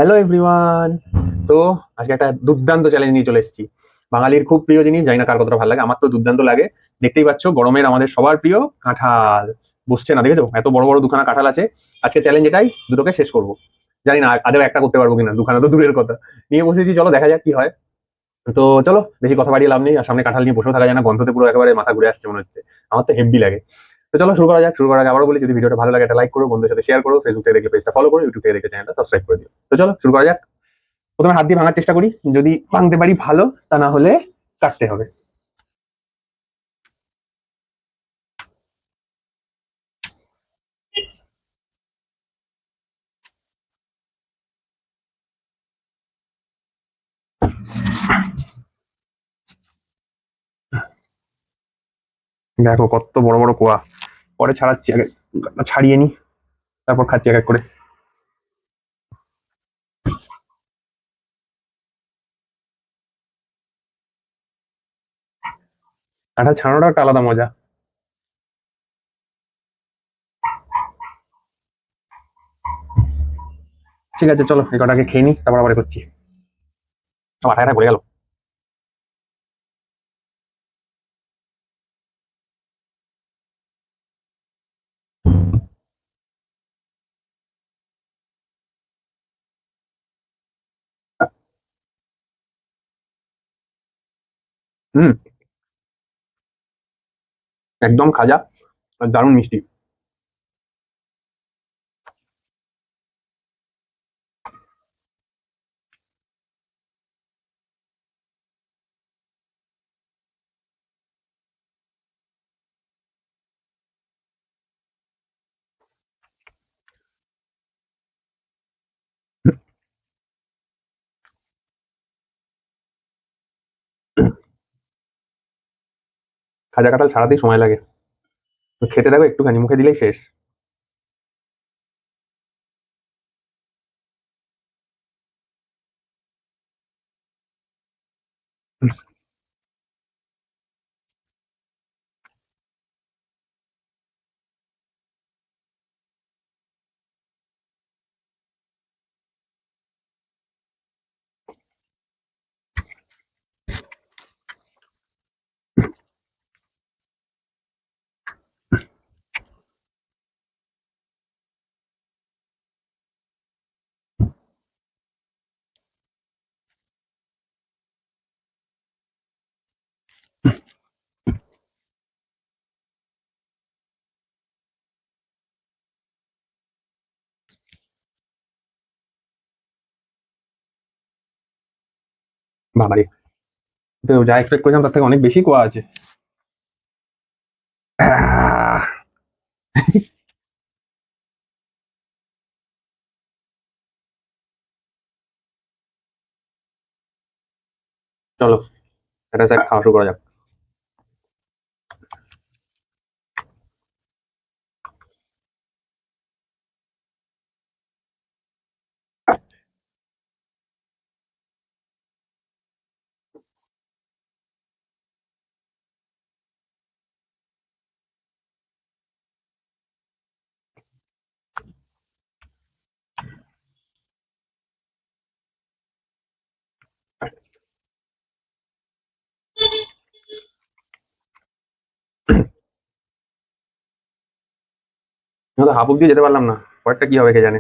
Hello everyone. তো আজকে একটা দুর্দান্ত চ্যালেঞ্জ নিয়ে চলে এসেছি। বাঙালির খুব প্রিয় জিনিস, জানি না কার কতটা ভালো লাগে, আমার তো দুর্দান্ত লাগে। দেখতেই পাচ্ছ গরমের আমাদের সবার প্রিয় কাঁঠাল। বসছে না, দেখেছো এত বড় বড় দুখানা কাঁঠাল আছে। আজকে চ্যালেঞ্জ এটাই, দুটোকে শেষ করবো। জানি না আদেও একটা করতে পারবো কিনা, দুখানা তো দূরের কথা। নিয়ে বসেছি, চলো দেখা যাক কি হয়। তো চলো, বেশি কথা বাড়িয়ে লাভ নেই, আর সামনে কাঁঠাল নিয়ে বসেও থাকা যায় না, গন্ধতে পুরো একেবারে মাথা ঘুরে আসছে মনে হচ্ছে। আমার তো হেভি লাগে। তো চলো শুরু করা যাক। শুরু করার আগে আবারও বলি, যদি ভিডিওটা ভালো লাগে একটা লাইক করো, বন্ধুদের সাথে শেয়ার করো, ফেসবুক থেকে দেখলে পেজটা ফলো করো, ইউটিউব থেকে দেখলে চ্যানেলটা সাবস্ক্রাইব করে দিও। তো চলো শুরু করা যাক। প্রথমে হাত দিয়ে ভাঙার চেষ্টা করি, যদি ভাঙতে পারি ভালো, তা না হলে কাটতে হবে। দেখো কত বড় বড় কোয়া। পরে ছাড়াচ্ছি, আগে ছাড়িয়ে নি, তারপর খাচ্ছি এক এক করে। কাঁঠাল ছাড়ানোটা একটা আলাদা মজা। ঠিক আছে, চলো এই কটাকে খেয়ে নি, তারপর আবার এ করছি। সব আঠায় আঠায় পড়ে গেল। হুম, একদম খাজা, আর দারুণ মিষ্টি। খাজা কাঁঠাল ছাড়াতেই সময় লাগে। তো খেতে দেখো, একটুখানি মুখে দিলেই শেষ। বাবারে, তো যা এক্সপেক্ট করেছিলাম তার থেকে অনেক বেশি কোয়া আছে। আহ, চলো এটা স্যার খাওয়া শুরু করা যাক। আমি তো হাফ অব্দি যেতে পারলাম না, পরেরটা কি হবে কে জানে।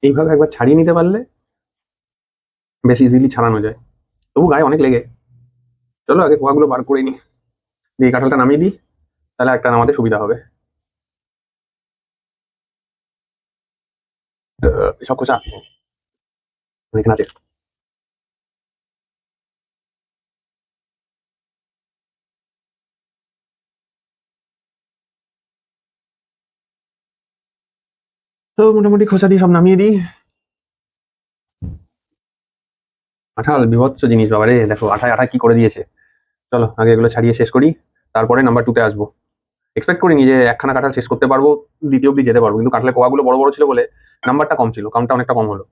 এইভাবে একবার ছাড়িয়ে নিতে পারলে বেশ ইজিলি ছাড়ানো যায়। তবু গায়ে অনেক লেগে। চলো আগে কোয়াগুলো বার করে নি, দিয়ে এই কাঁঠালটা নামিয়ে দিই, তাহলে একটা নামাতে সুবিধা হবে। সব খোসা এখানে আছে। তো মোটামুটি খোসা দিয়ে সব নামিয়ে দিই। কাঁঠাল বিভৎস জিনিস, বাবারে দেখো আঠায় আঠায় কি করে দিয়েছে। চলো আগে এগুলো ছাড়িয়ে শেষ করি, তারপরে নাম্বার 2-তে আসবো। এক্সপেক্ট করিনি যে একখানা কাঁঠাল শেষ করতে পারবো, দ্বিতীয় অব্দি যেতে পারবো, কিন্তু কাঁঠালের কোয়াগুলো বড় বড় ছিল বলে নাম্বারটা কম ছিল, কাউন্টটা অনেকটা কম হলো।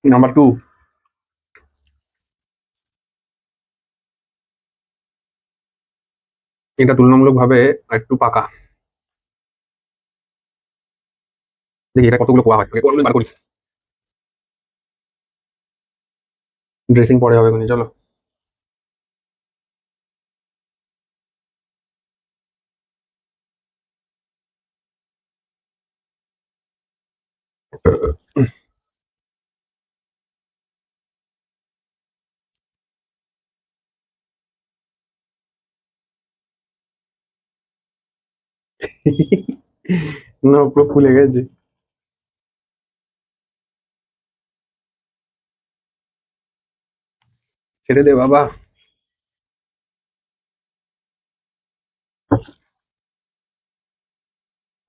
নাম্বার 2, এটা তুলনামূলকভাবে একটু পাকা। দেখি এটা কতগুলো কোয়া হয়, কোয়াগুলো বার করি, ড্রেসিং পরে হবে এখনই, চলো। না পুরো ফুলে গেছে, ছেড়ে দে বাবা।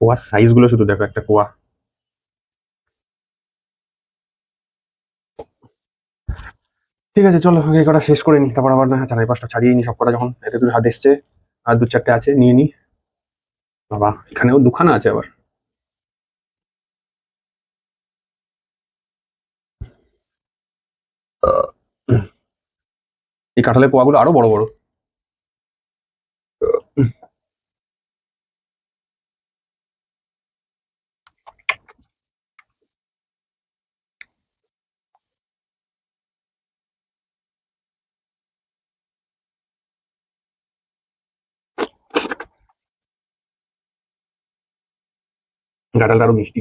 কোয়ার সাইজ গুলো শুধু দেখো, একটা কোয়া। ঠিক আছে চলো আগে কটা শেষ করে নি, তারপর আবার না চারাই পাঁচটা ছাড়িয়ে নি সব কটা, যখন এতে দূর হাত এসছে। আর 2-4টে আছে, নিয়ে নি। বাবা এখানেও দুখানা আছে আবার। এই কাঁঠালের কোয়াগুলো আরো বড় বড়। কাঁঠালটা আরো মিষ্টি।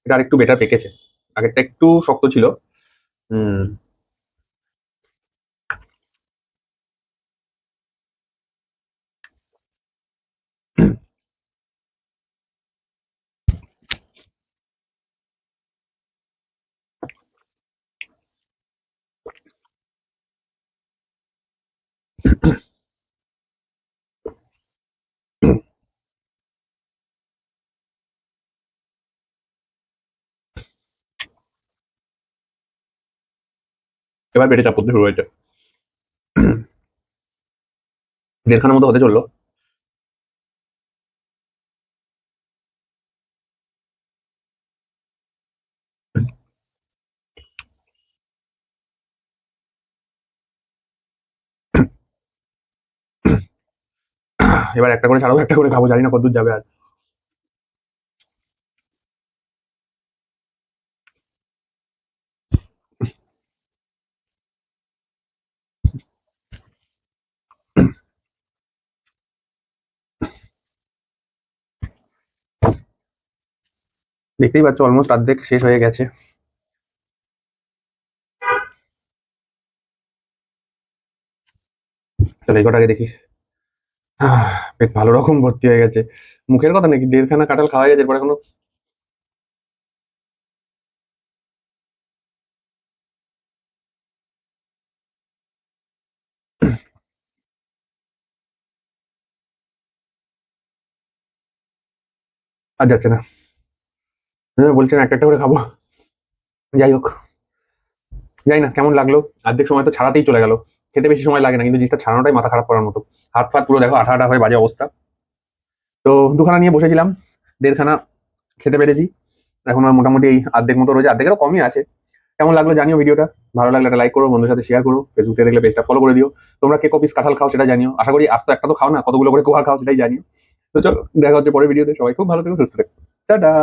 এটা আর একটু বেটার পেকেছে, আগেরটা একটু শক্ত ছিল। হম। এবার পেটে চাপ পড়তে শুরু হয়েছে, 1.5খানার মতো হতে চললো। এবার একটা করে ছাড়াবো, একটা করে খাবো, জানি না কতদূর যাবে আর। দেখতেই পাচ্ছ অলমোস্ট অর্ধেক শেষ হয়ে গেছে। তাহলে এই কটাকে দেখি। পেট ভালো রকম ভর্তি হয়ে গেছে, মুখের কথা নাকি 1.5খানা কাঁঠাল খাওয়া গেছে, এরপর এখনো। আর যাচ্ছে না। বলছেন একটা একটা করে খাবো। যাই হোক, জানি না কেমন লাগলো। অর্ধেক সময় তো ছাড়াতেই চলে গেল, খেতে বেশি সময় লাগে না, কিন্তু জিনিসটা ছাড়ানোটাই মাথা খারাপ করার মতো। হাত ফাত পুরো দেখো আঠা আঠা হয়ে বাজে অবস্থা। তো 2খানা নিয়ে বসেছিলাম, 1.5খানা খেতে পেরেছি। এখন আর মোটামুটি এই অর্ধেক মতো রয়েছে, অর্ধেকেরও কমই আছে। কেমন লাগলো জানিও ভিডিওটা, ভালো লাগলে একটা লাইক করো, বন্ধুদের সাথে শেয়ার করো, ফেসবুকে দেখলে পেজটা ফলো করে দিও। তোমরা কে কপিস কাঁঠাল খাও সেটা জানিও, আশা করি আজ তো একটা তো খাও না, কতগুলো করে কোয়া খাও সেটাই জানিও। তো চলো দেখা হচ্ছে পরের ভিডিওতে, সবাই খুব ভালো থেকো, সুস্থ থেকো, টাটা।